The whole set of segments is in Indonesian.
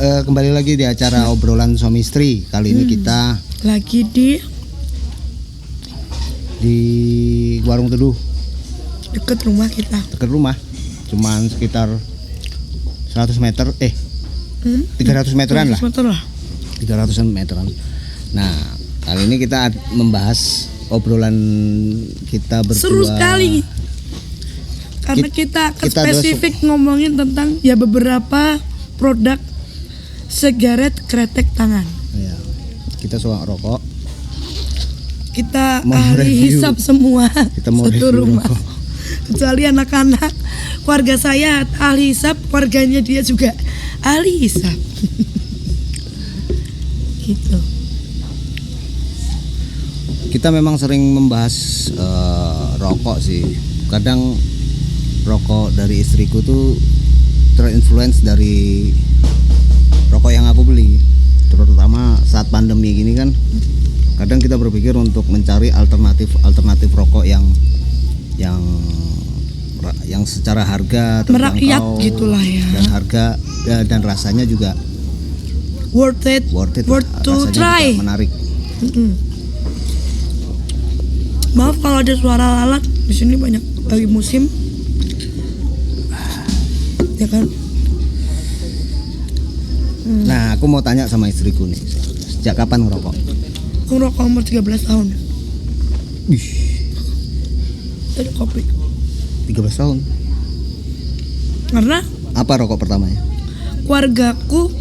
kembali lagi di acara obrolan suami istri. Kali ini kita lagi di Warung Teduh, deket rumah kita. dekat rumah, cuman sekitar 100 meter, 300 meteran lah. 300 meteran. Nah, kali ini kita membahas obrolan kita berdua. Seru sekali. Karena kita spesifik ngomongin tentang ya beberapa produk sigaret kretek tangan. Ya, kita suka rokok. Kita Mau ahli review. hisap semua. Kita mau satu review rumah. rokok. Kecuali anak-anak, keluarga saya ahli hisap, keluarganya dia juga ahli hisap. Gitu. Kita memang sering membahas rokok sih. Kadang rokok dari istriku tuh terinfluence dari rokok yang aku beli, terutama saat pandemi gini kan. Kadang kita berpikir untuk mencari alternatif rokok yang secara harga merakyat terjangkau, gitulah ya. dan harga dan rasanya juga Worth it to rasanya try. juga menarik. Maaf kalau ada suara lalat, di sini banyak lagi musim. Ya kan? Nah, aku mau tanya sama istriku nih, sejak kapan ngerokok? Aku ngerokok umur 13 tahun. Ih, Dari kopi. 13 tahun. Karena Apa rokok pertamanya? keluargaku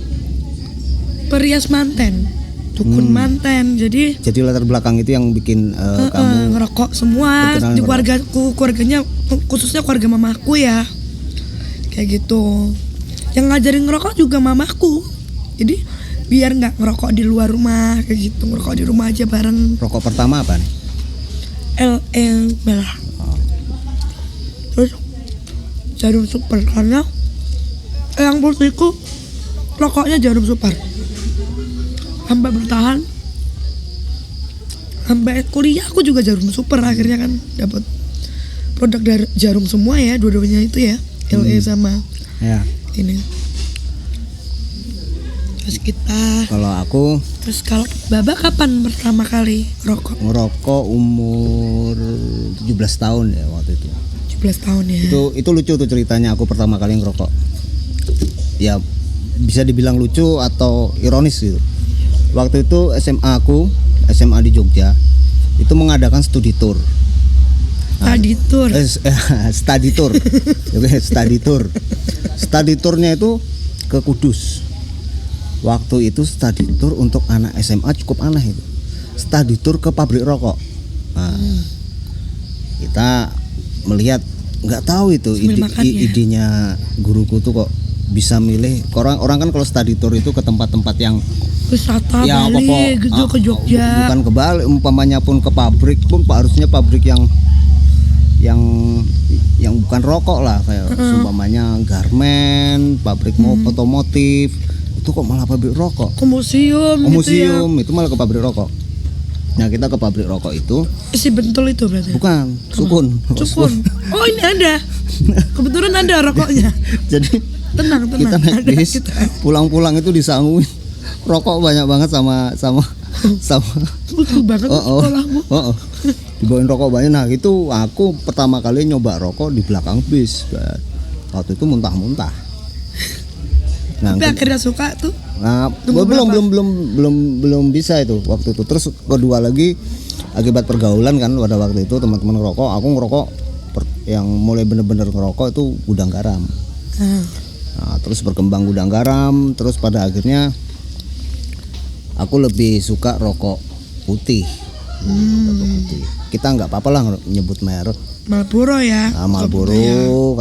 perias manten, dukun manten. Jadi Latar belakang itu yang bikin kamu ngerokok semua berkenalan di ngerokok. keluarganya khususnya keluarga mamaku ya. Kayak gitu. Yang ngajarin ngerokok juga mamaku. Jadi biar nggak ngerokok di luar rumah kayak gitu, ngerokok di rumah aja bareng. rokok pertama apa nih? LE merah. Terus Jarum Super karena yang putihku rokoknya Jarum Super. Sampai bertahan sampai kuliah aku juga Jarum Super, akhirnya kan dapat produk dari Jarum semua ya, dua-duanya itu ya, LE sama Ya, ini. Terus kalau Baba kapan pertama kali rokok? ngerokok umur 17 tahun ya waktu itu. 17 tahun ya. Itu lucu tuh ceritanya, aku pertama kali ngerokok. Ya bisa dibilang lucu atau ironis gitu. Waktu itu SMA di Jogja, itu mengadakan studi tour. Study tour. Study tour. Oke, study tour. Study tournya itu ke Kudus. Waktu itu study tour untuk anak SMA cukup aneh itu. Study tour ke pabrik rokok. Nah, kita melihat, nggak tahu itu idenya guruku tuh kok bisa milih. Orang kan kalau study tour itu ke tempat-tempat yang wisata ya, Bali gitu, ke Jogja. Bukan ke Bali, umpamanya pun ke pabrik pun harusnya pabrik yang bukan rokok lah, kayak umpamanya garmen, pabrik otomotif. Itu kok malah pabrik rokok. Ke museum Itu malah ke pabrik rokok. Nah, kita ke pabrik rokok itu isi Bentul itu berarti. bukan, Sukun. Oh, ini ada. Kebetulan ada rokoknya. Jadi Tenang. kita naik bis, pulang-pulang itu disangguin rokok banyak banget sama Betul banget sekolahmu. dibawain rokok banyak. Nah, itu aku pertama kali nyoba rokok di belakang bis. Waktu itu muntah-muntah. Nah, tapi akhirnya suka tuh. Nah, belum bisa itu waktu itu. Terus kedua lagi akibat pergaulan kan, pada waktu itu teman-teman ngerokok, aku ngerokok yang mulai bener-bener ngerokok itu Gudang Garam. Nah, terus berkembang Gudang Garam, terus pada akhirnya aku lebih suka rokok putih. Rokok putih. Kita nggak apa-apa lah nyebut merek. Marlboro ya. Nah, Marlboro,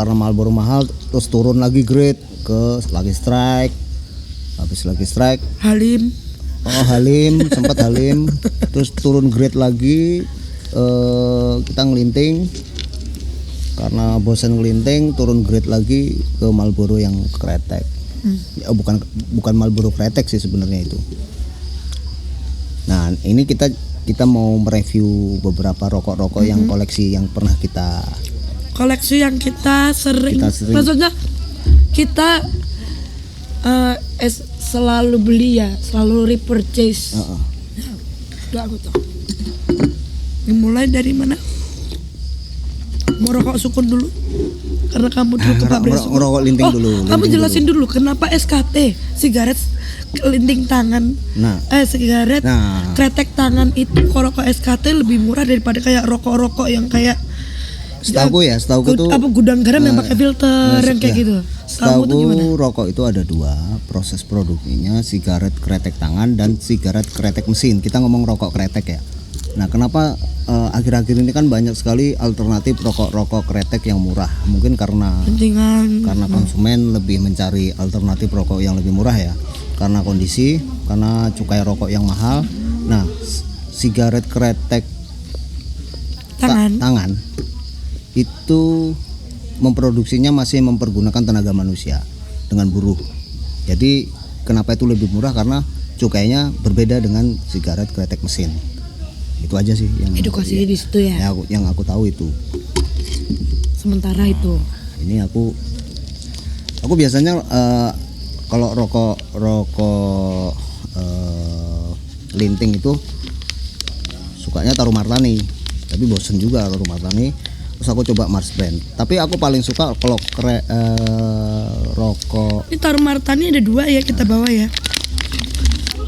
karena Marlboro mahal, terus turun lagi grade ke Lucky Strike. Habis Lucky Strike Halim, sempat Halim. Terus turun grade lagi, kita ngelinting. Karena bosan ngelinting, turun grade lagi ke Marlboro yang kretek. Ya, bukan Marlboro kretek sih sebenarnya itu. Nah, ini kita mau mereview beberapa rokok-rokok yang koleksi yang pernah kita sering. Maksudnya kita selalu beli ya, selalu repurchase. Heeh. Udah aku tahu. Dimulai dari mana? Mau rokok sukun dulu? Karena kamu dulu ke pabrik sukun. Ngerokok linting dulu. Kamu linting jelasin dulu kenapa SKT, sigaret linting tangan, Nah. sigaret Nah. kretek tangan itu kalau rokok SKT lebih murah daripada kayak rokok-rokok yang kayak Setahu tuh apa gudang garam yang pakai filter yang kayak gitu. Kamu tuh gimana? Setahu rokok itu ada dua proses produksinya, sigaret kretek tangan dan sigaret kretek mesin. Kita ngomong rokok kretek ya. Nah, kenapa akhir-akhir ini kan banyak sekali alternatif rokok kretek yang murah? Mungkin karena Pentingan. konsumen lebih mencari alternatif rokok yang lebih murah ya. Karena kondisi, karena cukai rokok yang mahal. Nah, sigaret kretek tangan itu memproduksinya masih mempergunakan tenaga manusia dengan buruh. Jadi kenapa itu lebih murah? Karena cukainya berbeda dengan sigaret kretek mesin. Itu aja sih yang Edukasinya di situ ya. yang aku tahu itu. Sementara itu. Ini aku biasanya kalau rokok linting itu sukanya Taruh Martani, tapi bosen juga Taruh Martani. Terus aku coba Mars Brand. Tapi aku paling suka kalau rokok. Ini Taruh Martani ada 2 ya kita bawa ya.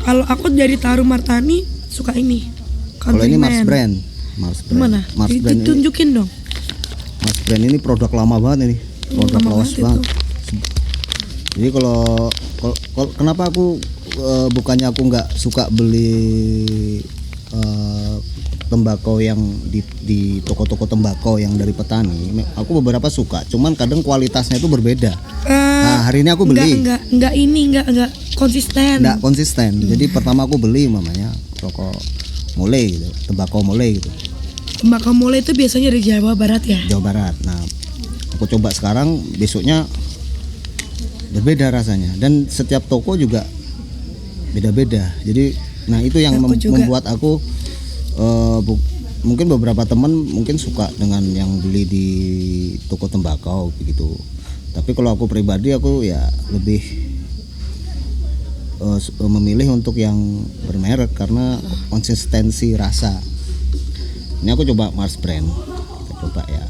Kalau aku dari Taruh Martani suka ini. Kalau ini Mars Countryman. Brand. Mana? Mars Brand ini. Ditunjukin dong. Mars Brand ini produk lama banget ini. Produk Lama lawas banget banget. Jadi kalau kenapa aku bukannya aku nggak suka beli tembakau yang di toko-toko tembakau yang dari petani, aku beberapa suka, cuman kadang kualitasnya itu berbeda. Nah, hari ini aku beli Enggak konsisten. nggak konsisten. Jadi pertama aku beli mamanya rokok mulai gitu, tembakau mulai gitu, Tembakau mulai itu biasanya dari Jawa Barat ya. Jawa Barat. Nah, aku coba sekarang, besoknya berbeda rasanya, dan setiap toko juga beda-beda. Jadi nah itu yang membuat aku mungkin beberapa teman mungkin suka dengan yang beli di toko tembakau begitu. Tapi kalau aku pribadi, aku ya lebih memilih untuk yang bermerek karena konsistensi rasa. Ini aku coba Mars Brand. Kita coba ya.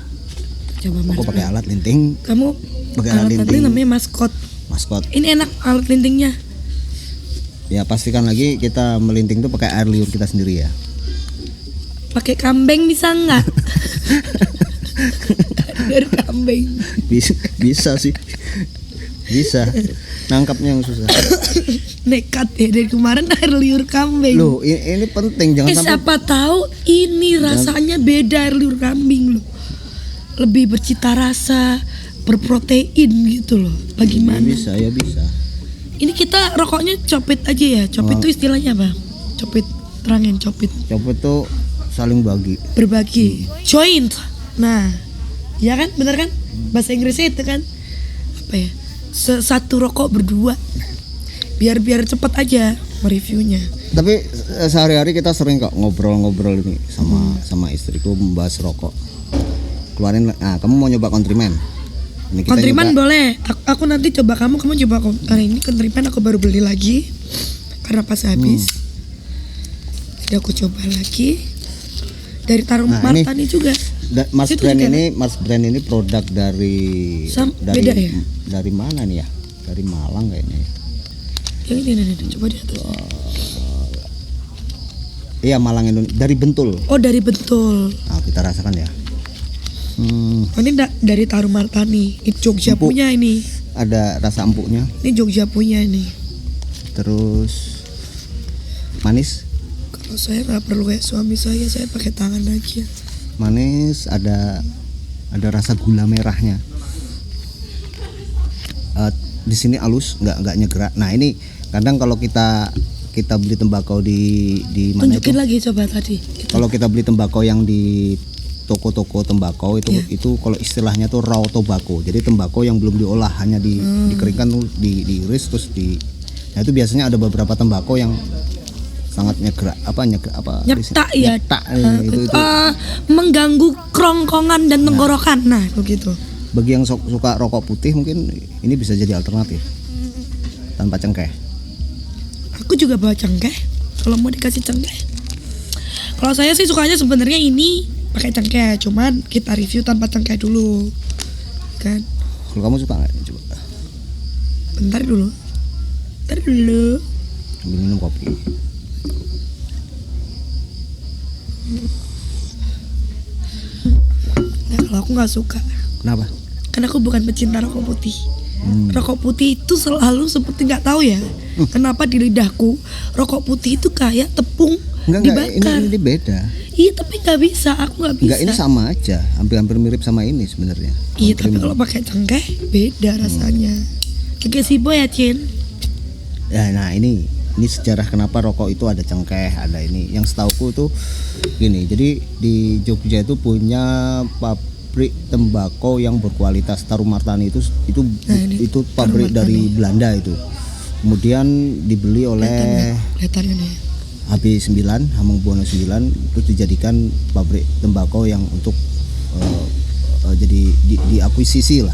Coba Mas. Aku pakai alat linting. Kamu Pakai alat alat linting linting. namanya maskot. Maskot. Ini enak alat lintingnya. Ya pastikan lagi kita melinting tuh pakai air liur kita sendiri ya. Pakai kambing bisa nggak? Dari kambing. Bisa sih. Bisa. Nangkapnya yang susah. Nekat ya dari kemarin air liur kambing. Loh, ini penting, jangan sampai Siapa tahu ini rasanya beda air liur kambing loh. Lebih bercita rasa, berprotein gitu loh. Bagaimana? Bisa ya bisa. Ini kita rokoknya copit aja ya. Copit itu istilahnya apa? Copit, terangin copit. Coba tuh saling bagi. Berbagi. Joint. Nah, ya kan, bener kan? Bahasa Inggrisnya itu kan apa ya? Satu rokok berdua. Biar cepet aja mereviewnya. Tapi sehari-hari kita sering kok ngobrol-ngobrol ini sama istriku membahas rokok. Keluarin, kamu mau nyoba Countryman? Ini kita Countryman nyoba. boleh. Aku nanti coba, kamu coba. Hari ini Countryman aku baru beli lagi karena pas habis. Jadi aku coba lagi. Dari Taruh Martani juga. Mars Situ Brand juga Mars Brand ini produk dari beda ya? Dari mana nih ya? Dari Malang kayaknya ya. Yang ini coba di atas. Iya, Malang Indonesia, dari Bentul. Oh, dari Bentul. Nah, kita rasakan ya. Oh, ini dari Taruh Martani. Ini Jogja Empuk. punya ini. Ada rasa empuknya, Ini Jogja punya ini. terus manis. Kalau saya nggak perlu kayak suami saya pakai tangan aja. Manis, ada rasa gula merahnya. Di sini halus, nggak nyegerak. Nah, ini kadang kalau kita beli tembakau di mana Tunjukin itu? lagi coba tadi. Kalau kita beli tembakau yang di toko-toko tembakau itu kalau istilahnya tuh raw tobacco. Jadi tembakau yang belum diolah, hanya dikeringkan, diiris terus Nah, itu biasanya ada beberapa tembakau yang sangat nyegerak Nyetak ya. Nyetak, itu. Mengganggu kerongkongan dan tenggorokan. Nah, begitu. Bagi yang suka rokok putih mungkin ini bisa jadi alternatif tanpa cengkeh. Aku juga bawa cengkeh. Kalau mau dikasih cengkeh. Kalau saya sih sukanya sebenarnya ini pakai cengkeh, cuman kita review tanpa cengkeh dulu, kan? Kalau kamu suka nggak? Coba. Bentar dulu. Sambil minum kopi. Nah, kalau aku nggak suka, Kenapa? karena aku bukan pecinta rokok putih. Rokok putih itu selalu seperti nggak tahu ya, kenapa di lidahku rokok putih itu kayak tepung Enggak, dibakar. ini beda. Iya, tapi nggak bisa, aku nggak bisa. Enggak, ini sama aja, hampir mirip sama ini sebenarnya. Iya, Hampir tapi mirip. kalau pakai cengkeh beda rasanya. Kayak si boy ya, Cin. Ya, nah ini sejarah kenapa rokok itu ada cengkeh, ada ini. Yang setauku tuh gini. Jadi di Jogja itu punya pabrik tembakau yang berkualitas. Tarumartani itu itu pabrik Tarumartani. dari Belanda itu. Kemudian dibeli oleh Kelihatannya nih. HB9, Hamengbuana 9, terus dijadikan pabrik tembakau yang untuk jadi diakuisisi lah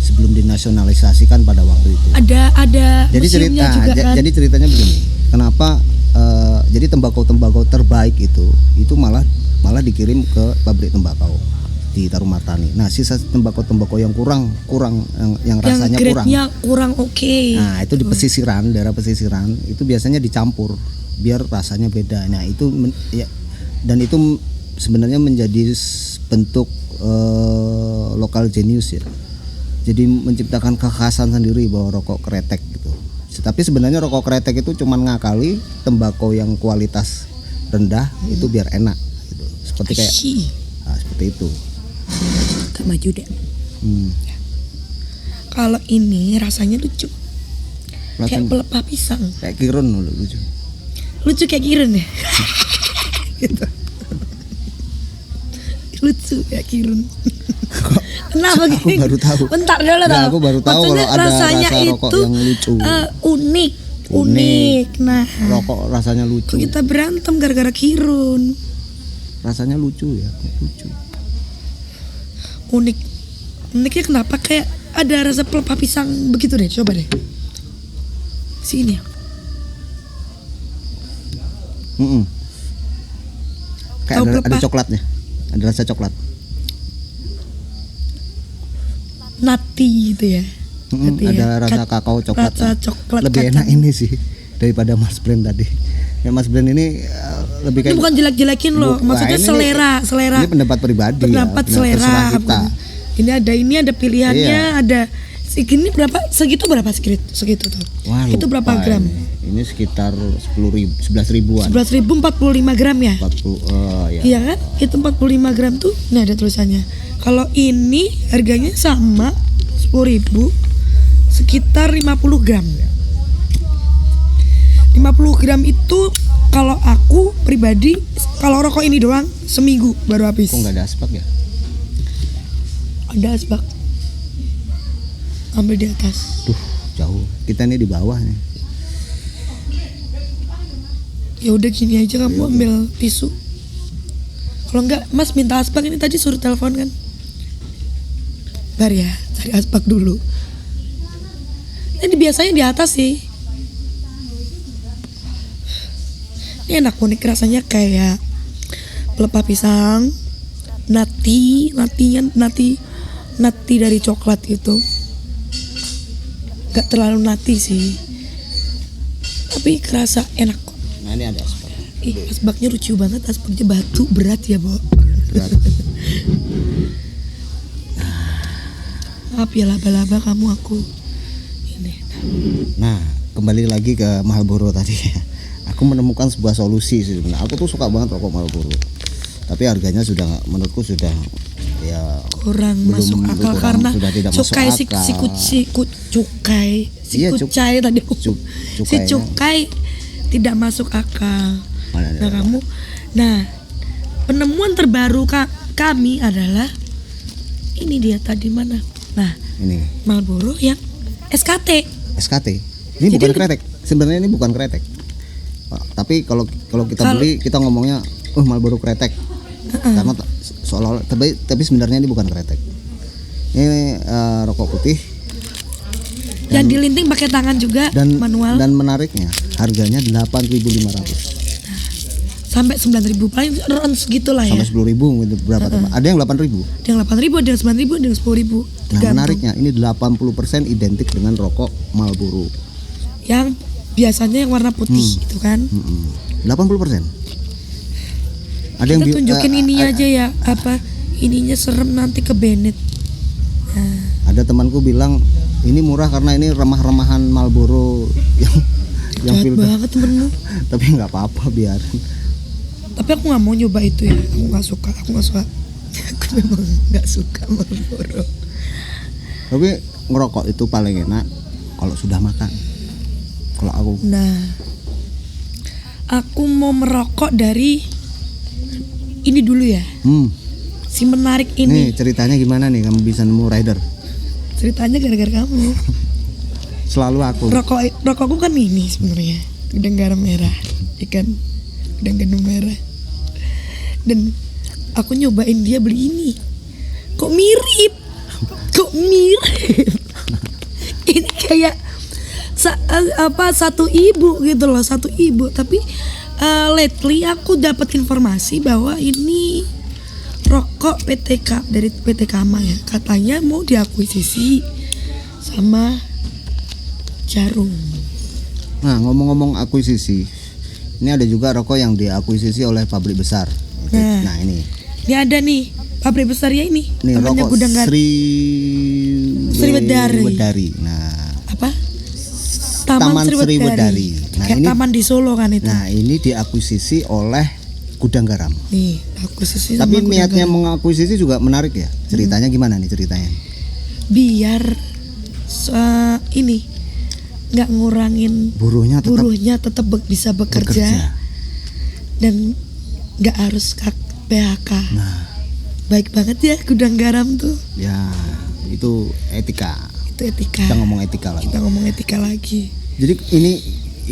sebelum dinasionalisasikan pada waktu itu. Ada Jadi museumnya juga kan. jadi ceritanya begini. Kenapa jadi tembakau terbaik itu malah dikirim ke pabrik tembakau di Tarumartani. Nah, sisa tembakau yang kurang yang rasanya kurang. grade-nya kurang oke. Nah, itu di pesisiran, daerah pesisiran itu biasanya dicampur biar rasanya beda. Nah, itu dan itu sebenarnya menjadi bentuk lokal genius ya. Jadi menciptakan kekhasan sendiri bahwa rokok kretek gitu. Tapi sebenarnya rokok kretek itu cuman ngakali tembakau yang kualitas rendah itu biar enak gitu. Seperti kayak seperti itu. Gak maju deh. Kalau ini rasanya lucu. Kayak pelepah pisang. Kayak kirun lucu. Lucu kayak kirun ya. Gitu. Lucu kayak kirun. Kenapa Aku baru tahu. Bentar dulu Nah, tau. aku baru tahu Maksudnya kalau ada rasanya rasa rokok itu yang lucu. Unik. Nah, Rokok rasanya lucu. kok kita berantem gara-gara kirun. Rasanya lucu ya, lucu. Uniknya kenapa kayak ada rasa pelepah pisang begitu deh. Coba deh. Sini ya. Kayak Tahu ada pelepah? coklatnya. Ada rasa coklat. Nati gitu ya. Nati Ada ya. rasa kakao coklat. Rasa coklat Lebih kacang. enak ini sih daripada Mas Brand tadi. Ya Mas Brand ini lebih Ini kayak bukan jelek-jelekin loh. Maksudnya selera. Ini pendapat pribadi Pendapat ya. selera. Terserah kita. Ini ada pilihannya, Iya. ada segini berapa? Segitu berapa segitu tuh? Wah, Itu berapa lupa gram? Ini sekitar 11 ribuan. 11.000 45 gram ya? 40 ya. Iya kan? Itu 45 gram tuh. Nah, ada tulisannya. Kalau ini harganya sama 10.000 sekitar 50 gram. 50 gram itu kalau aku pribadi kalau rokok ini doang seminggu baru habis. Kok nggak ada asbak ya? Ada asbak. Ambil di atas. Duh, jauh. Kita ini di bawah nih. Ya udah gini aja, kamu ambil tisu. Kalau enggak, Mas minta asbak, ini tadi suruh telepon kan. Bentar ya, cari asbak dulu. Ini biasanya di atas sih. Ini enak, unik rasanya kayak pelepah pisang, nati dari coklat itu. Gak terlalu nati sih, tapi kerasa enak kok. Nah, ini ada asbak. Ih, asbaknya lucu banget, asbaknya batu berat ya, Bo. Berat. Maaf ya laba-laba kamu aku. Ini. Nah, kembali lagi ke Marlboro tadi ya. Aku menemukan sebuah solusi sih sebenarnya. Aku tuh suka banget rokok Marlboro. Tapi harganya sudah menurutku sudah ya Kurang masuk akal karena sudah tidak cukai masuk akal. Iya, cukai tadi aku. Si cukainya. cukai tidak masuk akal. Mana ada. Nah, kamu penemuan terbaru kami adalah ini dia tadi mana? Nah, Ini Marlboro yang SKT. SKT. Ini Jadi bukan kretek. Sebenarnya ini bukan kretek. Tapi kalau kita beli kita ngomongnya Marlboro kretek. Karena seolah-olah tapi sebenarnya ini bukan kretek. Ini rokok putih Yang dilinting pakai tangan juga, manual. Dan menariknya harganya 8.500 sampai 9.000 paling around segitulah ya. sampai 10.000 gitu berapa teman. Ada yang 8.000. Ada yang 8.000, ada yang 9.000, ada yang 10.000. Nah, menariknya ini 80% identik dengan rokok Marlboro. Yang biasanya yang warna putih gitu kan. 80%. Ada Kita tunjukin ini aja ya, apa ininya serem nanti ke Bennett. Nah. Ada temanku bilang ini murah karena ini remah-remahan Marlboro yang jahat banget temenmu. Tapi nggak apa-apa biarin. Tapi aku nggak mau nyoba itu ya, aku nggak suka. Aku memang nggak suka Marlboro. Tapi ngerokok itu paling enak kalau sudah makan. Kalau aku. Nah, aku mau merokok dari ini dulu ya. Si menarik ini. Nih ceritanya gimana nih kamu bisa nemu rider? Ceritanya gara-gara kamu. Selalu aku. Rokokku kan ini sebenarnya udang garam merah, ikan udang gandum merah. Dan aku nyobain dia beli ini. Kok mirip? Ini kayak satu ibu gitu loh, satu ibu. Tapi lately aku dapat informasi bahwa ini rokok PTK dari PT Kama ya. Katanya mau diakuisisi sama Jarum. Nah, ngomong-ngomong akuisisi, ini ada juga rokok yang diakuisisi oleh pabrik besar. Nah ini ada nih pabrik besar ya ini. Nih namanya rokok Gudang Garam. Sriwedari. Nah, apa? Taman Sriwedari. Nah, kayak ini taman di Solo kan itu. Nah, ini diakuisisi oleh Gudang Garam. Nih, akuisisi. Tapi niatnya mengakuisisi juga menarik ya. Ceritanya gimana nih ceritanya? Biar ini nggak ngurangin buruhnya tetap bisa bekerja. Dan nggak harus PHK. Nah, baik banget ya Gudang Garam tuh. Ya, itu etika. Kita ngomong etika lagi. Jadi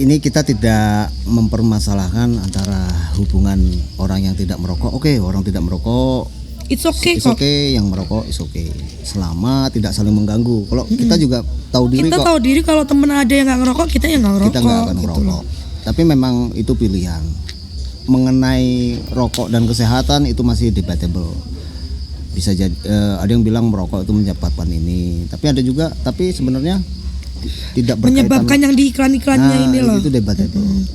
ini kita tidak mempermasalahkan antara hubungan orang yang tidak merokok. Oke, orang tidak merokok. It's okay. Yang merokok it's okay. Selama tidak saling mengganggu. Kalau kita juga tahu diri kita tahu diri kalau temen ada yang nggak ngerokok, kita yang nggak ngerokok. Kita nggak akan ngerokok. Tapi memang itu pilihan. Mengenai rokok dan kesehatan itu masih debatable. Bisa jadi ada yang bilang merokok itu menyebabkan ini, tapi sebenarnya tidak berkaitan. Menyebabkan yang di iklan-iklannya ini loh. Itu debatable.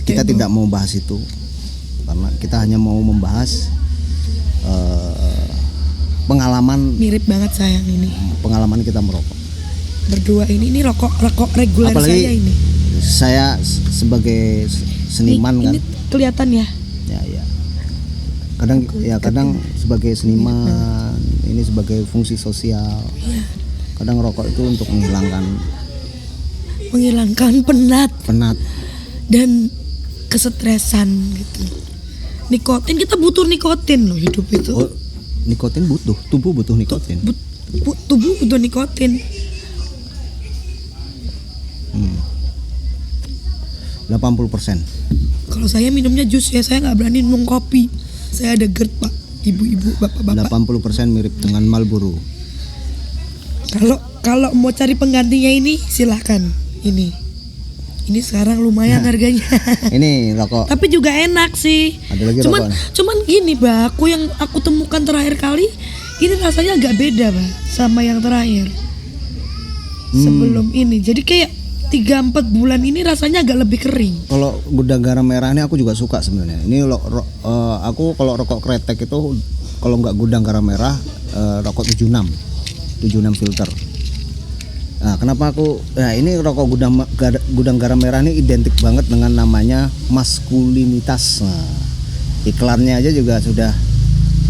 Kita tidak mau bahas itu karena kita hanya mau membahas pengalaman. Mirip banget sayang ini. Pengalaman kita merokok. Berdua ini rokok reguler. Apalagi saya ini. Saya sebagai seniman ini kan. Ini kelihatan ya. Ya. Kadang sebagai seniman, ini sebagai fungsi sosial. Ya. Kadang rokok itu untuk menghilangkan penat dan kesetresan gitu. Nikotin, kita butuh nikotin loh hidup itu. Oh, nikotin butuh, tubuh butuh nikotin. Tubuh butuh nikotin. 80%. Kalau saya minumnya jus ya, saya nggak berani minum kopi. Saya ada GERD pak, ibu-ibu, bapak-bapak. 80% mirip dengan Marlboro. Kalau mau cari penggantinya ini silahkan. Ini sekarang lumayan harganya. Ini rokok. Tapi juga enak sih. Ada lagi cuman gini, Mbak, yang aku temukan terakhir kali ini rasanya agak beda, Mbak, sama yang terakhir. Sebelum ini. Jadi kayak 3-4 bulan ini rasanya agak lebih kering. Kalau Gudang Garam merah ini aku juga suka sebenarnya. Ini aku kalau rokok kretek itu kalau nggak Gudang Garam merah rokok 76 filter. Nah, kenapa ini rokok Gudang Garam merah ini identik banget dengan namanya maskulinitas. Nah, iklannya aja juga sudah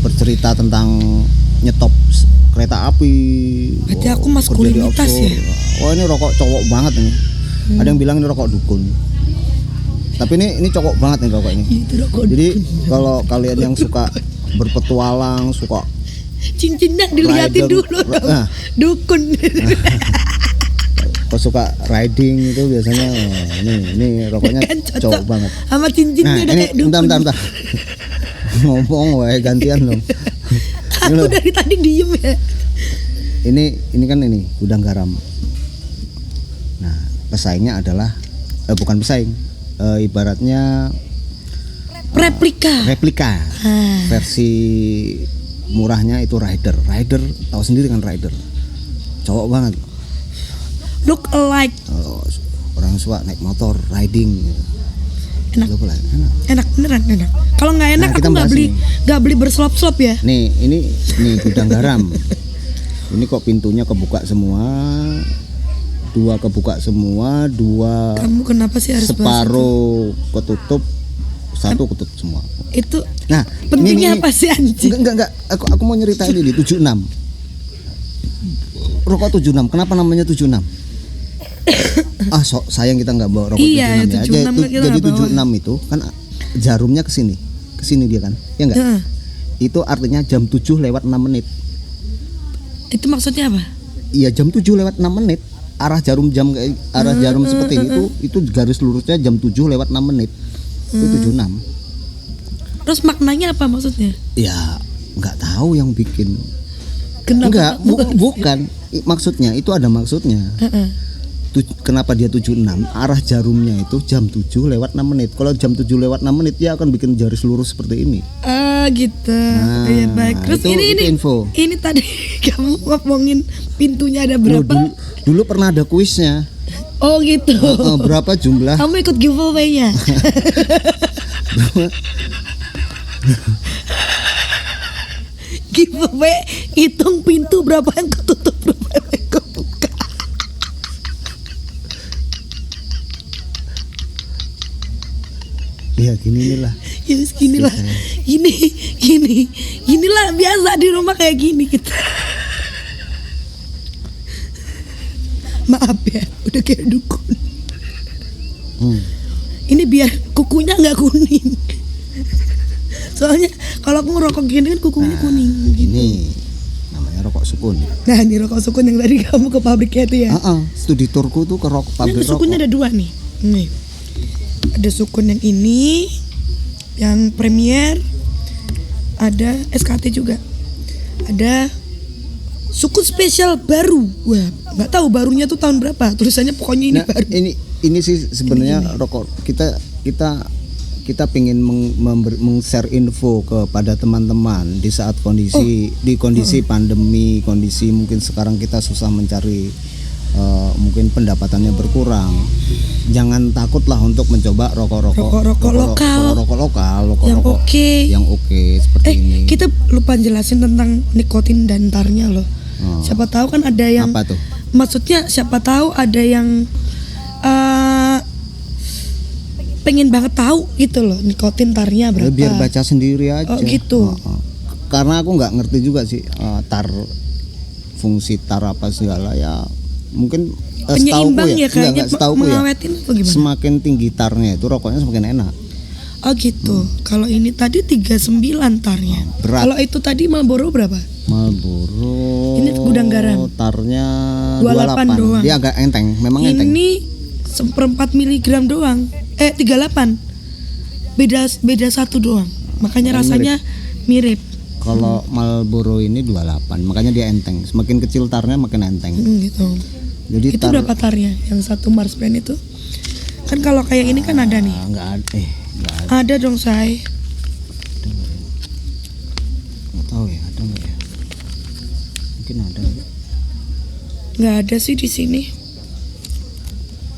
bercerita tentang nyetop kereta api. Berarti aku maskulinitas ya. Wah, ini rokok cowok banget ini. Ada yang bilang ini rokok dukun. Tapi ini cowok banget nih rokok ini. Jadi kalau kalian yang suka berpetualang, suka cincinnya dilihatin dulu dong. Dukun. Kalau suka riding itu biasanya ini rokoknya kan cowok banget. Sama cincinnya udah kayak dukun. Bentar. Ngomong wae gantian dong. Aku dari tadi diem ya. Ini kan Gudang Garam. pesaingnya adalah bukan pesaing, ibaratnya replika. Versi murahnya itu Rider tahu sendiri kan, Rider cowok banget, Look alike. orang suka naik motor riding gitu. Enak. Look alike, Enak beneran enak. Kalau nggak enak Nah, kita aku nggak bahas beli, ini. nggak beli berselop-selop ya. Ini gudang garam. Ini kok pintunya kebuka semua, dua kebuka semua, dua Kamu kenapa sih harus bahas separuh ketutup, satu ketutup semua. itu? Nah, Pentingnya apa sih anjing? Enggak. Aku mau nyeritain ini 76. Rokok 76. Kenapa namanya 76? Sayang kita nggak bawa rokok Iya, 76 ya. 76 kita Jadi nggak bawa. 76 itu kan jarumnya ke sini. Ke sini dia kan. Ya enggak? Heeh. Itu artinya jam 7 lewat 6 menit. Itu maksudnya apa? Iya, jam 7 lewat 6 menit. Arah jarum seperti itu garis lurusnya jam 7 lewat 6 menit. Itu 76. Terus maknanya apa maksudnya? Ya, nggak tahu yang bikin. Kenapa? Enggak, bukan. Maksudnya itu ada maksudnya. Heeh. Kenapa dia 76? Arah jarumnya itu jam 7 lewat 6 menit. Kalau jam 7 lewat 6 menit dia akan bikin garis lurus seperti ini. Gitu. Nah, Iya, baik. Terus itu ini info. Ini tadi kamu ngomongin pintunya ada Loh, berapa? dulu pernah ada kuisnya. Oh gitu. Berapa jumlah? Kamu ikut giveaway-nya. Giveaway, hitung pintu berapa yang ketutup, berapa yang kebuka. Iya, gini lah. Ya ginilah. Ginilah biasa di rumah kayak gini kita. Maaf ya, udah kayak dukun. Ini biar kukunya nggak kuning. Soalnya kalau aku ngerokok gini kan kukunya kuning gitu. Ini namanya rokok sukun. Nah ini rokok sukun yang tadi kamu ke pabriknya itu ya. Studi turku tuh ke pabrik Ini sukunnya rokok. ada dua nih. Nih. Ada sukun yang ini, yang premier, ada SKT juga. Ada sukun spesial baru. Wah, nggak tahu barunya tuh tahun berapa. Tulisannya pokoknya ini Nah, baru. ini sih sebenarnya rokok kita pengen meng-share info kepada teman-teman di saat kondisi pandemi, kondisi mungkin sekarang kita susah mencari, mungkin pendapatannya berkurang. Jangan takutlah untuk mencoba rokok lokal yang oke seperti ini. Kita lupa jelasin tentang nikotin dan tarnya loh. Siapa tahu kan ada yang Apa tuh? Maksudnya siapa tahu ada yang pengen banget tahu gitu loh nikotin tarnya berapa. Biar baca sendiri aja. Oh gitu. Karena aku nggak ngerti juga sih fungsi tar apa segala ya. Mungkin Penyeimbang ya kayaknya, setauku ya. mengawetin atau gimana? Semakin tinggi tarnya itu rokoknya semakin enak. Oh gitu. Kalau ini tadi 39 tarnya. Berat. Kalau itu tadi Marlboro berapa? Marlboro. Ini gudang garam. Tarnya 28 doang. Dia agak enteng, memang enteng. Ini 1/4 miligram doang. 38. Beda 1 doang. Makanya rasanya mirip. Kalau Marlboro ini 28, makanya dia enteng. Semakin kecil tarnya makin enteng. Gitu. Jadi Itu berapa tarnya? Yang 1 Mars Pen itu? Kan kalau kayak ini kan ada nih. Enggak ada. Enggak ada. Ada dong, Say. Enggak tahu ya, ada enggak ya? Mungkin ada. Nggak ada sih di sini.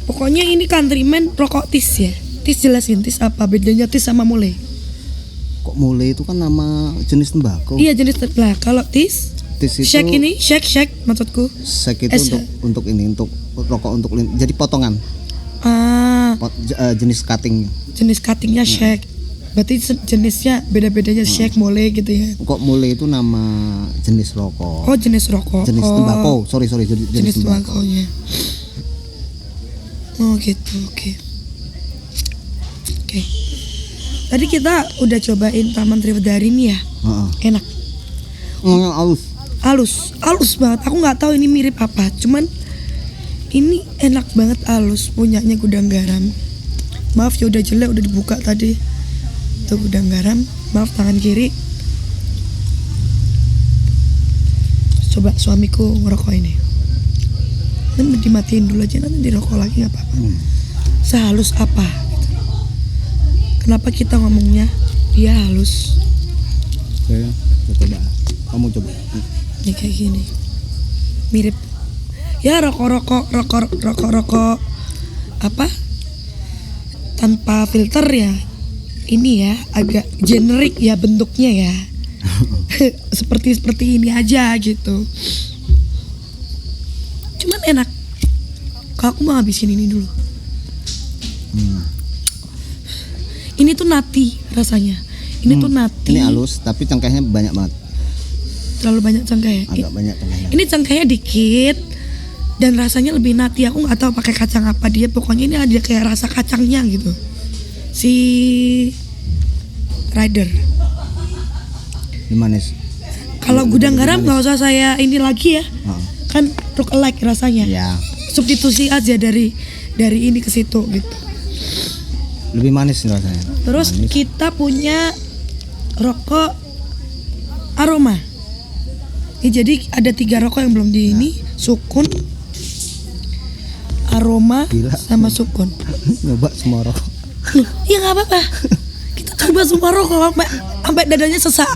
Pokoknya ini Countryman rokok tis ya. Tis jelasin tis apa bedanya tis sama mule? Kok mule itu kan nama jenis tembakau. Iya jenis lah. Kalau tis Tis itu shake ini shake maksudku. shake itu untuk rokok untuk jadi potongan. Jenis cutting. Jenis cuttingnya shake. Berarti jenisnya beda-bedanya shake mule gitu ya. Kok mule itu nama jenis rokok. Oh jenis rokok. Jenis tembakau. Sorry jenis tembakau. tembakaunya. Oh gitu, oke. Tadi kita udah cobain Taman Tribedari nih ya. Enak. Halus banget. Aku nggak tahu ini mirip apa. Cuman ini enak banget halus. Punyanya Gudang Garam. Maaf ya udah jelek udah dibuka tadi. Itu Gudang Garam. Maaf tangan kiri. Coba suamiku ngerokok ini. nanti dimatiin dulu aja, nanti dirokok lagi nggak apa-apa. Sehalus apa gitu. Kenapa kita ngomongnya dia halus? Oke, coba. Kamu coba. Ya kayak gini, mirip ya rokok apa tanpa filter ya. Ini ya agak generik ya bentuknya ya. seperti ini aja gitu. Cuman enak. Kalau aku mau habisin ini dulu. Ini tuh nati rasanya. Ini tuh nati. Ini halus tapi cengkehnya banyak banget. Terlalu banyak cengkeh. Agak banyak cengkehnya. Ini cengkehnya dikit dan rasanya lebih nati. Aku nggak tahu pakai kacang apa dia. Pokoknya ini ada kayak rasa kacangnya gitu. Si Rider. Ini manis. Kalau gudang garam nggak usah saya ini lagi ya. Kan look alike rasanya. Ya. Substitusi aja dari ini ke situ gitu. Lebih manis rasanya. Terus manis. kita punya rokok aroma. Jadi ada 3 rokok yang belum di ini, Sukun, Aroma, Gila. sama Sukun. Nyoba semua rokok. Loh, ya nggak apa-apa. Kita coba semua rokok sampai dadanya sesak.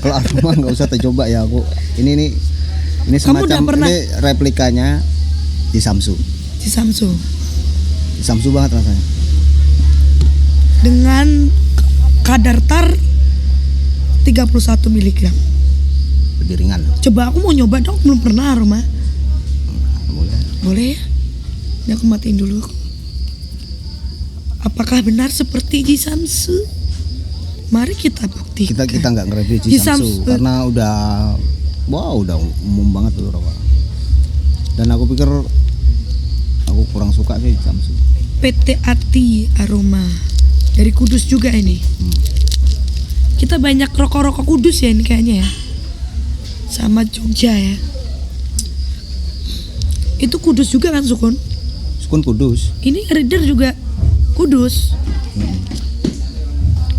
Kalau aroma nggak usah tercoba ya aku. Ini Kamu semacam udah pernah? ini replikanya di Samsu. Di Samsu. Di Samsu banget rasanya. Dengan kadar tar 31 mg. Lebih ringan. Coba aku mau nyoba dong, belum pernah aroma. Boleh. Boleh ya? Ini aku matiin dulu. Apakah benar seperti di Samsu? Mari kita buktikan. Kita nggak nge-review Di di Samsu Samsu. karena udah umum banget tuh rokok. Dan aku pikir aku kurang suka sih di Samsu. PT Ati Aroma dari Kudus juga ini. Kita banyak rokok-rokok Kudus ya ini kayaknya ya. Sama Jogja ya. Itu Kudus juga kan Sukun? Sukun Kudus. Ini Rider juga Kudus.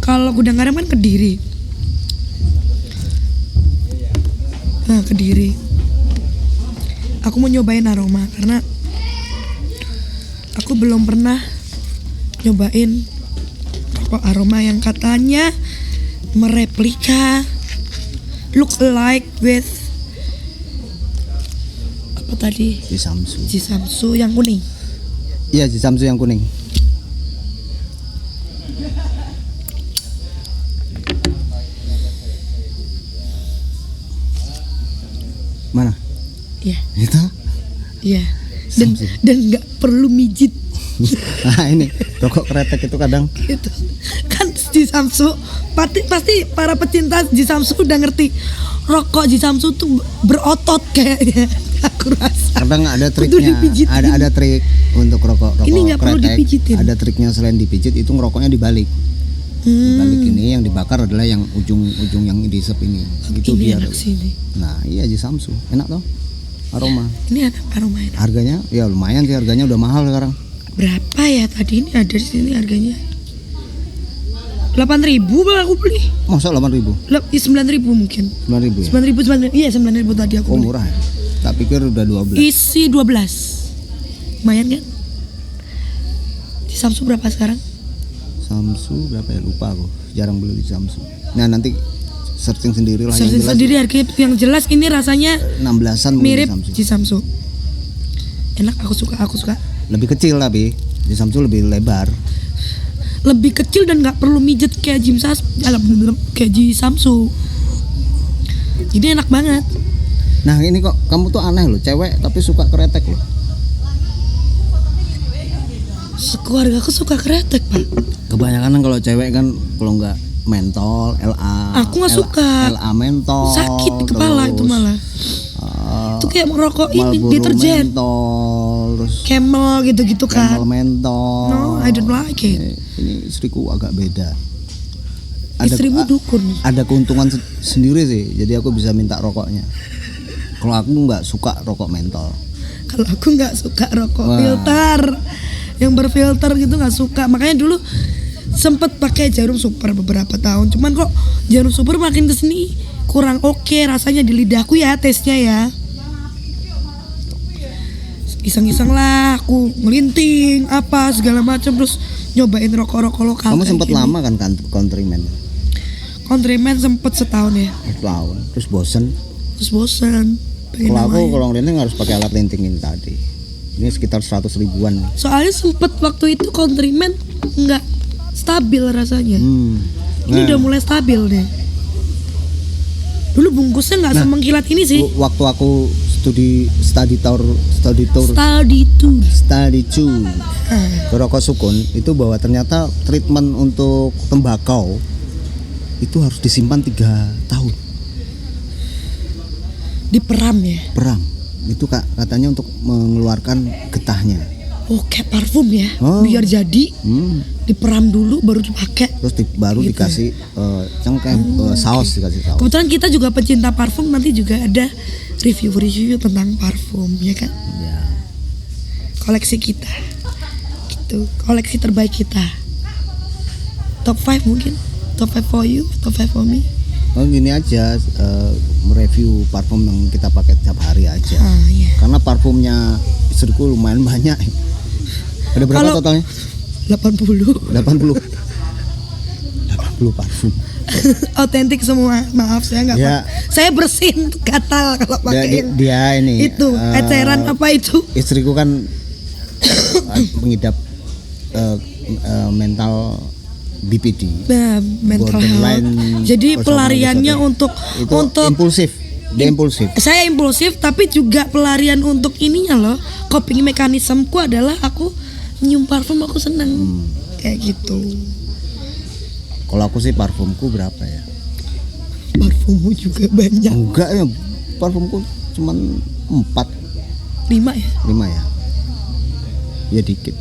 Kalau gudang garam kan Kediri. Nah, Kediri. Aku mau nyobain aroma karena aku belum pernah nyobain rokok aroma yang katanya mereplika look alike with apa tadi? Di Samsu. Di Samsu yang kuning. Iya, di Samsu yang kuning. Mana? Iya. Itu? Iya. Dan nggak perlu mijit. Nah ini rokok kretek itu kadang Gitu. Kan di Samsu pasti para pecinta di Samsu udah ngerti rokok di Samsu tuh berotot kayaknya. Aku rasa. kadang ada Kudu triknya. dipijitin. Ada trik untuk rokok Ini nggak perlu kretek. dipijitin. Ada triknya selain dipijit itu ngerokoknya dibalik. Dibalik ini yang dibakar adalah yang ujung yang diisep ini. Gitu Ini biar. enak sih ini. Nah iya di Samsu enak toh aroma. Ini enak aroma enak. Harganya ya lumayan sih, harganya udah mahal sekarang. Berapa ya tadi ini ada di sini harganya? 8.000 bang aku beli. Masa 8.000? 9.000 mungkin. 9.000 ya? 9.000 iya 9.000 tadi aku Oh beli. murah ya? Tak pikir udah 12. Isi 12. Lumayan kan? Di Samsu berapa sekarang? Samsu berapa ya, lupa aku. Jarang beli di Samsu. Nah nanti searching sendiri lah yang Searching jelas. sendiri harganya yang jelas ini rasanya 16-an mungkin mirip di Samsu. di Samsu. Enak, aku suka. Lebih kecil tapi di Samsu lebih lebar. Lebih kecil dan nggak perlu mijet kayak kayak di Samsu. Jadi enak banget. Nah ini kok kamu tuh aneh loh, cewek tapi suka kretek loh. Sekeluarga aku suka kretek pak. Kebanyakan kan kalau cewek kan kalau nggak mentol, LA. Aku nggak suka. LA mentol. Sakit kepala itu malah. Itu kayak merokok ini Marlboro deterjen. mentol, terus Camel gitu-gitu kan. Camel mentol. No, I don't like it. Ini istriku agak beda. Istrimu dukun. Ada keuntungan sendiri sih, jadi aku bisa minta rokoknya. Kalau aku nggak suka rokok mentol. Kalau aku nggak suka rokok Wah. filter, yang berfilter gitu nggak suka. Makanya dulu sempet pakai Jarum Super beberapa tahun. Cuman kok Jarum Super makin kesini kurang oke rasanya di lidahku ya, tesnya ya. iseng-iseng lah aku ngelinting apa segala macam, terus nyobain rokok-rokok lokal. Kamu kayak sempat gini. lama kan countryman? Countryman sempet setahun ya, Tahun. Terus bosen. terus bosan pengen Kalau aku yang lain. kalau ngelinting harus pakai alat linting ini tadi. Ini sekitar 100 ribuan. Soalnya sempet waktu itu countryman nggak stabil rasanya. Ini Nah, udah mulai stabil nih. Dulu bungkusnya nggak semengkilat ini sih. waktu aku study tour Study tour. ke Rokok Sukun itu bahwa ternyata treatment untuk tembakau itu harus disimpan 3 tahun. Diperam ya. Peram. Itu katanya untuk mengeluarkan getahnya. Oh kayak parfum ya. Oh. Biar jadi diperam dulu baru dipakai. Terus baru Gitu dikasih cengkeh saus, dikasih saus. Kebetulan kita juga pecinta parfum, nanti juga ada review tentang parfum ya kan. Ya. Koleksi kita. Gitu. Koleksi terbaik kita. Top 5 mungkin. Top 5 for you, top 5 for me. Oh gini aja, mereview parfum yang kita pakai tiap hari aja. Iya. Karena parfumnya istriku lumayan banyak. Ada berapa Kalau- totalnya? 80. 80 parfum. Otentik semua. Maaf saya nggak Ya. Saya bersin gatal kalau pakai yang Dia ini itu eceran apa itu. istriku kan mengidap mental BPD. Nah, mental Borderline health. Jadi personality pelariannya disorder. untuk Itu impulsif. Dia impulsif. saya impulsif, tapi juga pelarian untuk ininya loh. Coping mekanismeku adalah aku nyium parfum, aku seneng. Kayak gitu. Kalau aku sih parfumku berapa ya? Parfummu juga banyak. Enggak ya, parfumku cuman 4, 5 ya. 5 ya. Ya dikit.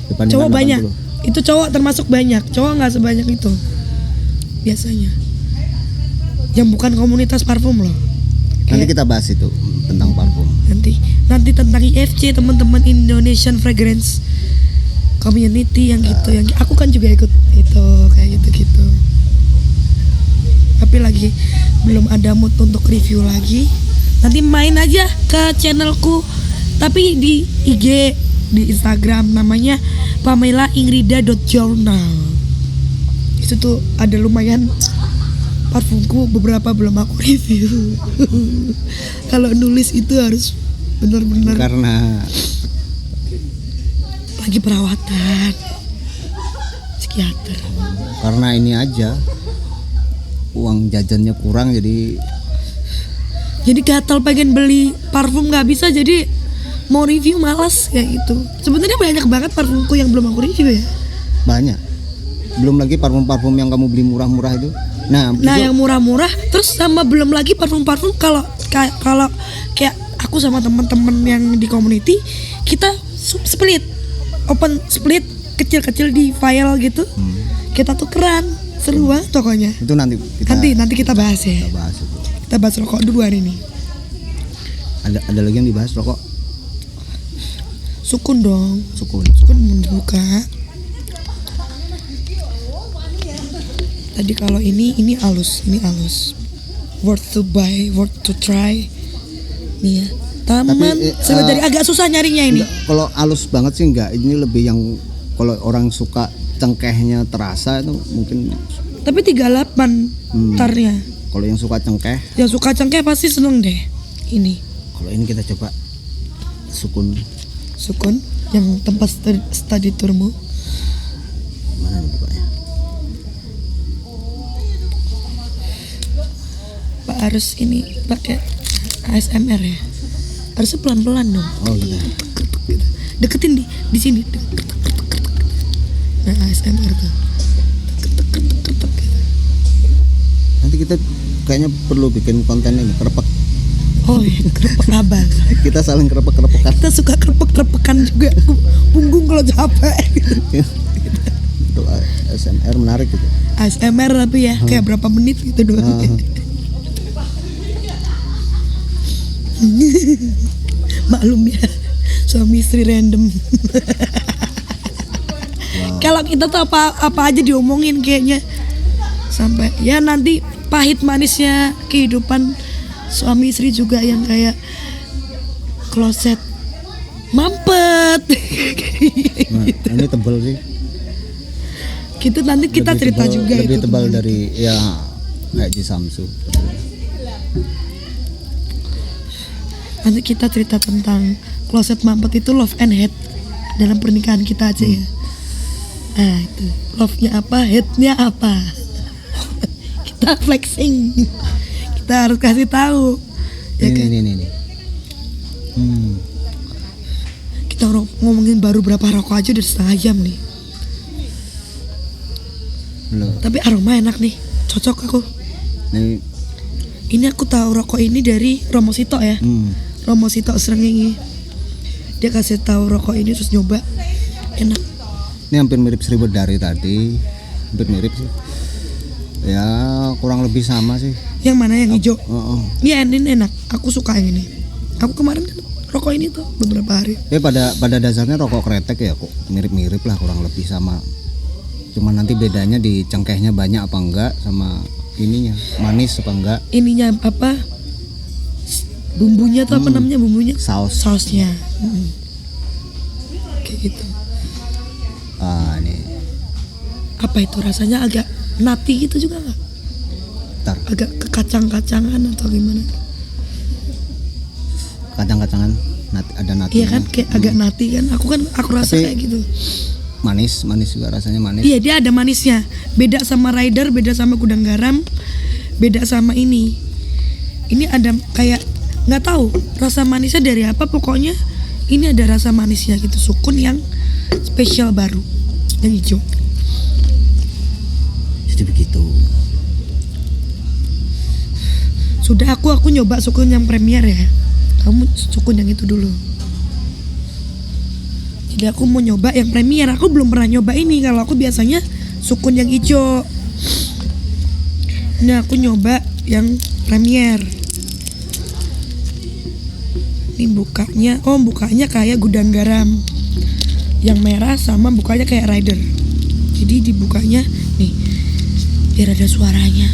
Dibandingkan Cowok banyak. 80. Itu cowok termasuk banyak. Cowok nggak sebanyak itu. Biasanya. Yang bukan komunitas parfum loh. Nanti kita bahas itu tentang parfum. Nanti tentang IFC, teman-teman Indonesian Fragrance Community yang gitu, yang aku kan juga ikut itu kayak gitu. Tapi lagi belum ada mood untuk review lagi. Nanti main aja ke channelku, tapi di IG, di Instagram namanya pamela-ingrida.journal. Itu tuh ada lumayan parfumku, beberapa belum aku review. Kalau nulis itu harus benar-benar Karena lagi perawatan psikiater. karena ini aja uang jajannya kurang, jadi gatal pengen beli parfum nggak bisa, jadi mau review malas kayak gitu. Sebenarnya banyak banget parfumku yang belum aku review ya. banyak. Belum lagi parfum-parfum yang kamu beli murah-murah itu. Nah, itu Yang murah-murah, terus sama belum lagi parfum-parfum kalau kayak aku sama teman-teman yang di community, kita split, open split kecil-kecil di file gitu. Kita tukeran, seru banget pokoknya. itu nanti Kita bahas ya. kita bahas itu. Kita bahas rokok dulu hari ini. Ada lagi yang dibahas rokok Sukun dong. Sukun. Sukun mau dibuka. Tadi kalau ini halus, worth to buy, worth to try. Nih ya, taman Sriwijaya agak susah nyarinya ini. Enggak, kalau halus banget sih enggak. Ini lebih yang kalau orang suka cengkehnya terasa itu mungkin. Tapi 38 tarnya. Kalau yang suka cengkeh, Yang suka cengkeh pasti seneng deh. Ini kalau ini kita coba Sukun. Sukun yang tempat study tourmu. Mana nih bukanya? Pak harus ini pakai ASMR ya. Harusnya pelan-pelan dong. Oh gitu. Deketin di sini. Nah, ASMR tuh. Nanti kita kayaknya perlu bikin konten ini kerepek. Oh iya, kerepek abang. Kita saling kerepek-kerepekan. Kita suka kerepek-kerepekan juga. Punggung kalau capek. Untuk ASMR menarik gitu. ASMR tapi ya kayak berapa menit gitu doang. Maklum ya, suami istri random. Kalau kita tuh apa aja diomongin kayaknya, sampai ya nanti pahit manisnya kehidupan suami istri juga yang kayak kloset mampet. Nah, ini tebal sih. Gitu nanti kita Lebih cerita tebal- juga lebih itu. tebal gimana. dari ya kayak di Samsu. Nanti kita cerita tentang kloset mampet itu love and hate dalam pernikahan kita aja ya. Nah itu love-nya apa, hate-nya apa. Kita flexing. Kita harus kasih tahu. Ya kan? Ini. Kita ngomongin baru berapa rokok aja udah setengah jam nih. Loh, Tapi aroma enak nih, cocok aku. Ini aku tahu rokok ini dari Romo Sito ya. Romo Sito Srengenge. Dia kasih tahu rokok ini terus nyoba, enak. Ini hampir mirip Seribu Dari tadi, hampir mirip sih. Ya kurang lebih sama sih. Yang mana yang hijau? Heeh. Iya ini enak, aku suka yang ini. Aku kemarin kan rokok ini tuh beberapa hari. Pada dasarnya rokok kretek ya kok mirip-mirip lah kurang lebih sama. Cuma nanti bedanya di cengkehnya banyak apa enggak sama ininya manis apa enggak. Ininya apa? Bumbunya tuh apa namanya bumbunya? Sausnya. Kayak gitu. Ini Apa itu rasanya agak nati gitu juga nggak? ntar Agak kekacang-kacangan atau gimana? kacang-kacangan ada natinya. Iya kan kayak agak nati kan. Aku rasa Tapi- kayak gitu. Manis juga rasanya manis. Iya dia ada manisnya. Beda sama Rider, beda sama Gudang Garam, beda sama ini. Ini ada kayak nggak tahu rasa manisnya dari apa. Pokoknya ini ada rasa manisnya gitu. Sukun yang spesial baru, yang hijau. Jadi begitu. Sudah aku nyoba sukun yang premier ya. Kamu sukun yang itu dulu. Jadi aku mau nyoba yang premier. Aku belum pernah nyoba ini. Kalau aku biasanya sukun yang hijau. Ini aku nyoba yang premier. Ini bukanya kayak Gudang Garam. Yang merah sama bukanya kayak Rider. Jadi dibukanya nih biar ada suaranya.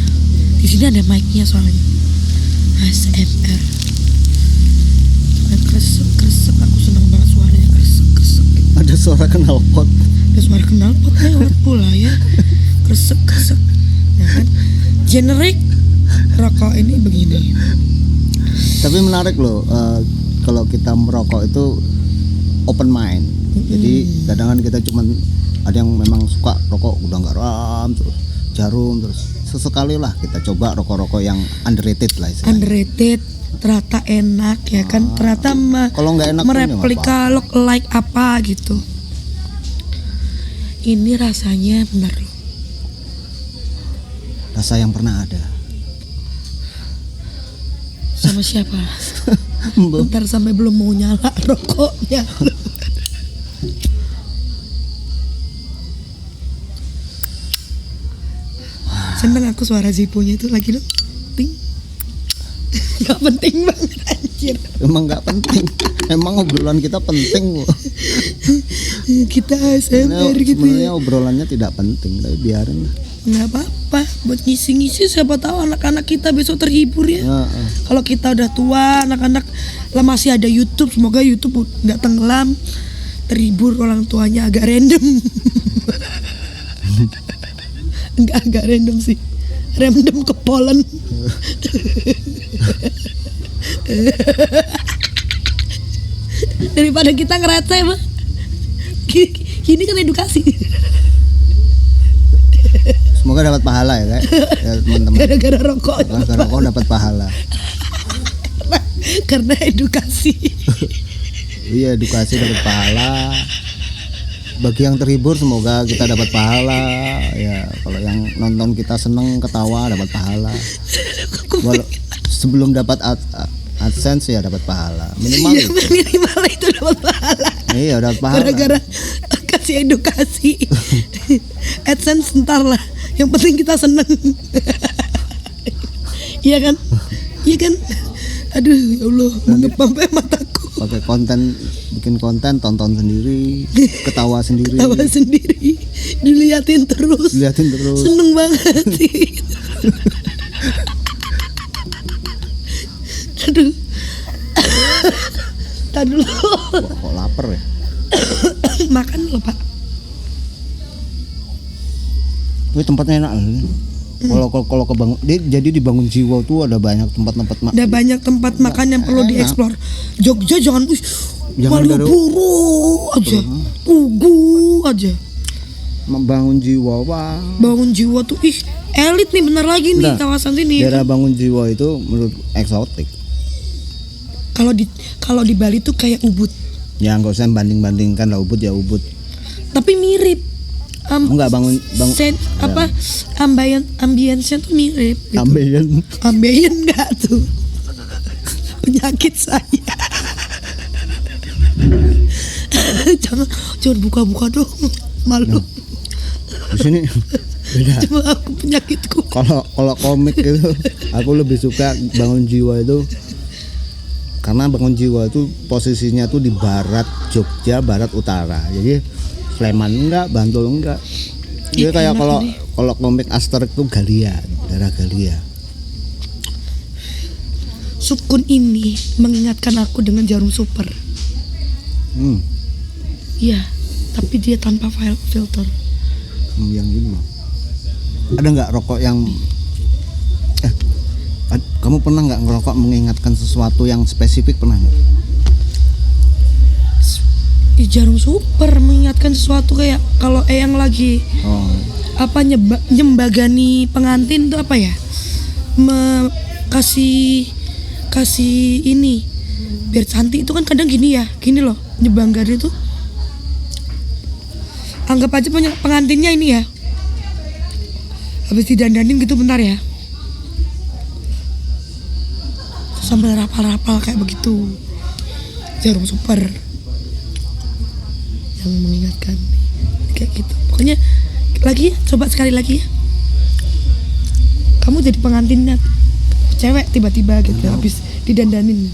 Di sini ada mic-nya soalnya. ASMR. Kresek aku seneng banget suaranya kresek. Ada suara knalpot. Ada suara knalpot lewat pula ya. Kresek. Ya kan? Generik rokok ini begini. Tapi menarik loh, kalau kita merokok itu open mind. Jadi kadang-kadang kita cuman ada yang memang suka rokok Gudang Garam terus Jarum terus sesekali lah kita coba rokok-rokok yang underrated lah istilahnya. Underrated, ternyata enak ya kan. Ternyata Kalau nggak enak pun ya nggak mereplika look like apa gitu. Ini rasanya benar loh. Rasa yang pernah ada. Sama siapa? Bentar sampai belum mau nyala rokoknya. Seneng aku suara Zippo-nya itu lagi loh. Ting. Gak penting banget anjir. Emang nggak penting. Emang obrolan kita penting. Kita ASMR gitu Sebenarnya ya. obrolannya tidak penting, tapi biarin lah. Nggak apa-apa, buat ngisi-ngisi siapa tahu anak-anak kita besok terhibur ya. Kalau kita udah tua, anak-anak lah masih ada YouTube, semoga YouTube nggak tenggelam, terhibur orang tuanya agak random. Agak random sih, random ke Poland. Daripada kita ngerasa mah, ini kan edukasi. Semoga dapat pahala ya, Kak. Ya, teman-teman. Gara-gara rokok. Gara-gara rokok dapat pahala. Karena edukasi. Iya, edukasi dapat pahala. Bagi yang terhibur semoga kita dapat pahala. Ya, kalau yang nonton kita seneng ketawa dapat pahala. Sebelum dapat AdSense ya dapat pahala. Minimal Iya, itu. minimal itu dapat pahala. Iya, dapat pahala. Gara-gara kasih edukasi. AdSense ntar lah. Yang penting kita seneng. Iya kan? Iya kan? Aduh ya Allah, mengepam mataku. Pakai bikin konten, tonton sendiri, ketawa sendiri. Tawa sendiri, diliatin terus. Seneng banget sih. Aduh. Tadi dulu. Kok lapar loh Pak. Tapi tempatnya enak. Kalau kebangun, jadi dibangun jiwa tuh ada banyak tempat-tempat Ada banyak tempat makan yang perlu enak. dieksplor. Jogja jangan Jangan Malioboro aja, Tugu aja. membangun jiwa, wah. Bangun jiwa tuh elit nih bener lagi nih Bentar, kawasan sini. Daerah bangun jiwa itu menurut eksotik. Kalau di Bali tuh kayak Ubud. Ya nggak usah banding-bandingkan lah, Ubud ya Ubud. Tapi mirip. Enggak bangun Ambience-nya tuh mirip gitu. Ambeien enggak tuh? Penyakit saya. jangan buka-buka dong. Malu. Di sini beda. Cuma aku penyakitku. Kalau komik itu aku lebih suka bangun jiwa itu karena bangun jiwa itu posisinya tuh di barat Jogja, barat utara. Jadi Sleman enggak, Bantul enggak. Dia kayak kalau komik Asterix tuh Galia, daerah Galia. Sukun ini mengingatkan aku dengan Jarum Super. Iya, tapi dia tanpa filter. Yang ini mah. Ada nggak rokok yang kamu pernah nggak ngerokok mengingatkan sesuatu yang spesifik, pernah nggak? Jarum Super mengingatkan sesuatu kayak kalau yang lagi nyembagani pengantin itu apa ya? Kasih ini biar cantik itu kan kadang gini loh nyebanggani itu. Anggap aja pengantinnya ini ya. Habis didandanin gitu bentar ya. Sampai rapal-rapal kayak begitu. Jarum Super yang mengingatkan kayak gitu. Pokoknya lagi coba sekali lagi ya. Kamu jadi pengantinnya cewek tiba-tiba gitu habis didandanin.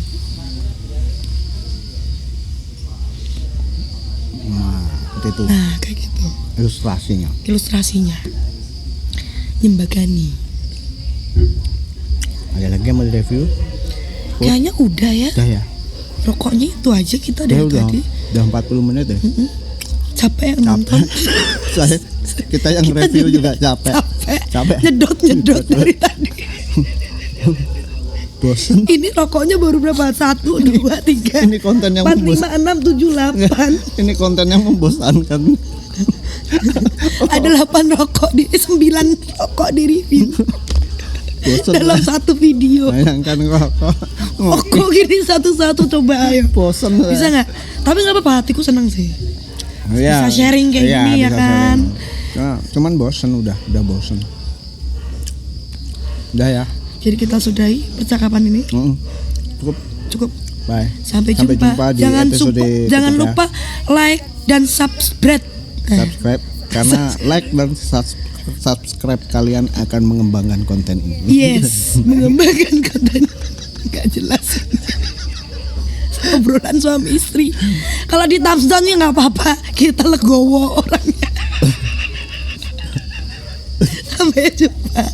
Nah, kayak gitu. Ilustrasinya. Nyembagani. Ada lagi yang mau direview? Kayaknya udah ya. Udah ya. Rokoknya itu aja kita dari tadi. Udah 40 menit ya. Capek nonton. Kita yang review juga capek. Nyedot dari tadi. Bosen. Ini rokoknya baru berapa? 1, 2, 3. Ini konten yang 4, 5, 6, 7, 8. Ini konten yang membosankan. Ada 8 rokok 9 rokok di review. Bosen dalam satu video. Bayangkan Rokok gini satu-satu, coba ayo. Bosen. Bisa nggak? Tapi nggak apa-apa, hatiku senang sih. Ya, bisa sharing kayak gini ya kan. Nah, cuman bosen udah bosen. Udah ya. Jadi kita sudahi percakapan ini. Cukup. Bye. Sampai jumpa di jangan lupa like dan subscribe. Karena like dan subscribe kalian akan mengembangkan konten ini. Yes, mengembangkan konten. Gak jelas. Obrolan suami istri. Kalau di thumbs down ya nggak apa-apa, kita legowo orangnya. Sampai jumpa.